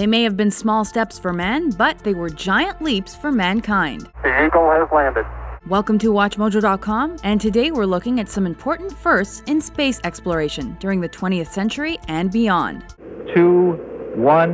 They may have been small steps for man, but they were giant leaps for mankind. The Eagle has landed. Welcome to WatchMojo.com, and today we're looking at some important firsts in space exploration during the 20th century and beyond. 2, 1,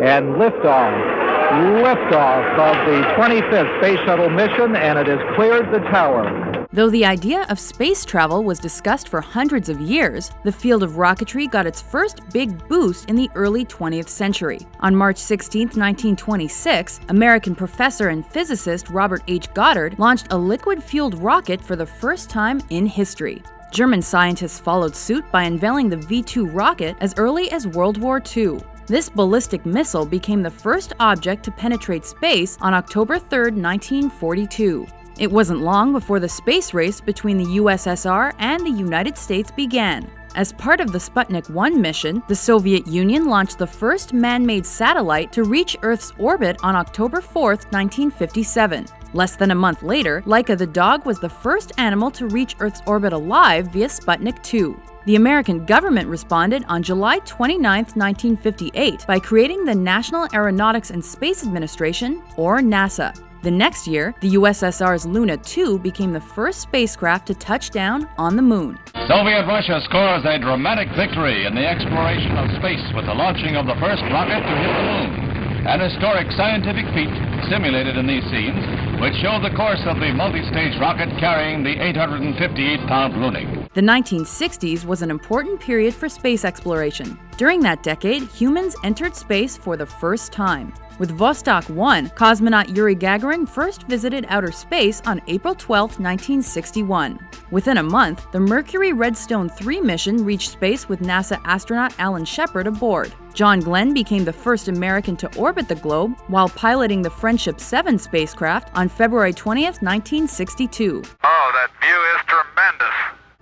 and liftoff. Liftoff of the 25th Space Shuttle mission, and it has cleared the tower. Though the idea of space travel was discussed for hundreds of years, the field of rocketry got its first big boost in the early 20th century. On March 16, 1926, American professor and physicist Robert H. Goddard launched a liquid-fueled rocket for the first time in history. German scientists followed suit by unveiling the V-2 rocket as early as World War II. This ballistic missile became the first object to penetrate space on October 3, 1942. It wasn't long before the space race between the USSR and the United States began. As part of the Sputnik 1 mission, the Soviet Union launched the first man-made satellite to reach Earth's orbit on October 4, 1957. Less than a month later, Laika the dog was the first animal to reach Earth's orbit alive via Sputnik 2. The American government responded on July 29, 1958, by creating the National Aeronautics and Space Administration, or NASA. The next year, the USSR's Luna 2 became the first spacecraft to touch down on the moon. Soviet Russia scores a dramatic victory in the exploration of space with the launching of the first rocket to hit the moon. An historic scientific feat simulated in these scenes, which show the course of the multi-stage rocket carrying the 858-pound Lunar. The 1960s was an important period for space exploration. During that decade, humans entered space for the first time. With Vostok 1, cosmonaut Yuri Gagarin first visited outer space on April 12, 1961. Within a month, the Mercury Redstone 3 mission reached space with NASA astronaut Alan Shepard aboard. John Glenn became the first American to orbit the globe while piloting the Friendship 7 spacecraft on February 20, 1962. Oh, that view is tremendous.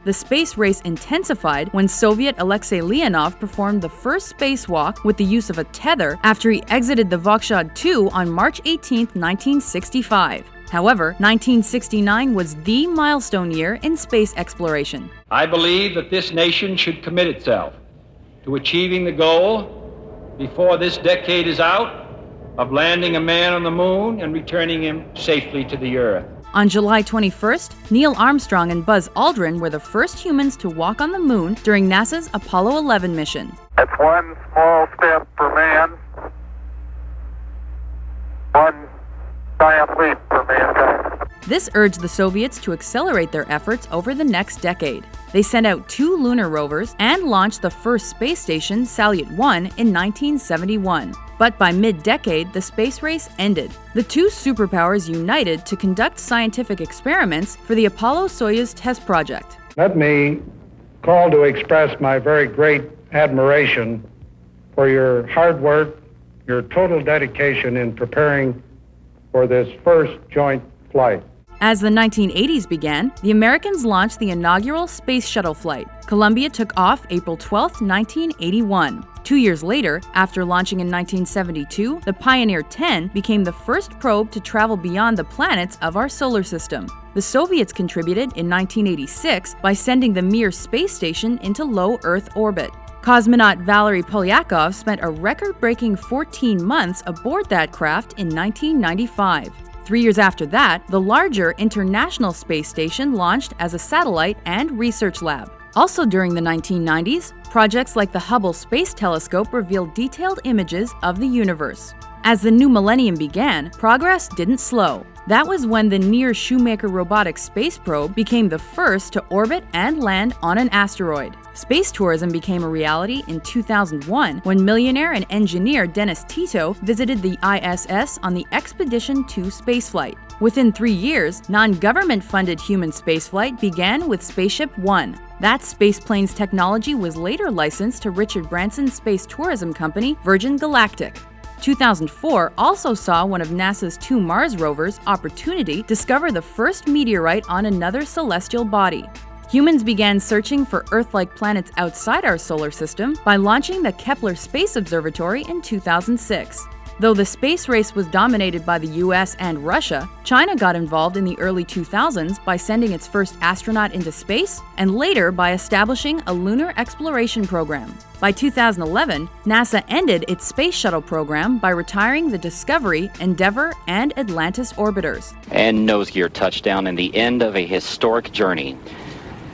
The space race intensified when Soviet Alexei Leonov performed the first spacewalk with the use of a tether after he exited the Voskhod 2 on March 18, 1965. However, 1969 was the milestone year in space exploration. I believe that this nation should commit itself to achieving the goal, before this decade is out, of landing a man on the moon and returning him safely to the Earth. On July 21st, Neil Armstrong and Buzz Aldrin were the first humans to walk on the moon during NASA's Apollo 11 mission. That's one small step for man, one giant leap for mankind. This urged the Soviets to accelerate their efforts over the next decade. They sent out 2 lunar rovers and launched the first space station, Salyut 1, in 1971. But by mid-decade, the space race ended. The two superpowers united to conduct scientific experiments for the Apollo-Soyuz test project. Let me call to express my very great admiration for your hard work, your total dedication in preparing for this first joint flight. As the 1980s began, the Americans launched the inaugural Space Shuttle flight. Columbia took off April 12, 1981. 2 years later, after launching in 1972, the Pioneer 10 became the first probe to travel beyond the planets of our solar system. The Soviets contributed in 1986 by sending the Mir space station into low Earth orbit. Cosmonaut Valery Polyakov spent a record-breaking 14 months aboard that craft in 1995. 3 years after that, the larger International Space Station launched as a satellite and research lab. Also during the 1990s, projects like the Hubble Space Telescope revealed detailed images of the universe. As the new millennium began, progress didn't slow. That was when the Near Shoemaker robotic space probe became the first to orbit and land on an asteroid. Space tourism became a reality in 2001 when millionaire and engineer Dennis Tito visited the ISS on the Expedition 2 spaceflight. Within 3 years, non-government funded human spaceflight began with Spaceship One. That spaceplane's technology was later licensed to Richard Branson's space tourism company, Virgin Galactic. 2004 also saw one of NASA's 2 Mars rovers, Opportunity, discover the first meteorite on another celestial body. Humans began searching for Earth-like planets outside our solar system by launching the Kepler Space Observatory in 2006. Though the space race was dominated by the US and Russia, China got involved in the early 2000s by sending its first astronaut into space and later by establishing a lunar exploration program. By 2011, NASA ended its space shuttle program by retiring the Discovery, Endeavour, and Atlantis orbiters. And nose gear touchdown and the end of a historic journey.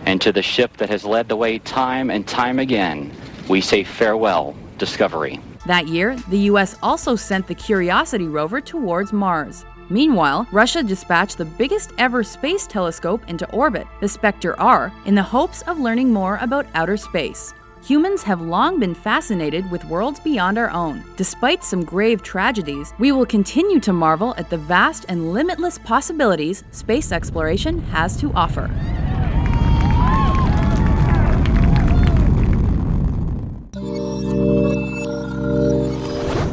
And to the ship that has led the way time and time again, we say farewell, Discovery. That year, the US also sent the Curiosity rover towards Mars. Meanwhile, Russia dispatched the biggest ever space telescope into orbit, the Spectre R, in the hopes of learning more about outer space. Humans have long been fascinated with worlds beyond our own. Despite some grave tragedies, we will continue to marvel at the vast and limitless possibilities space exploration has to offer.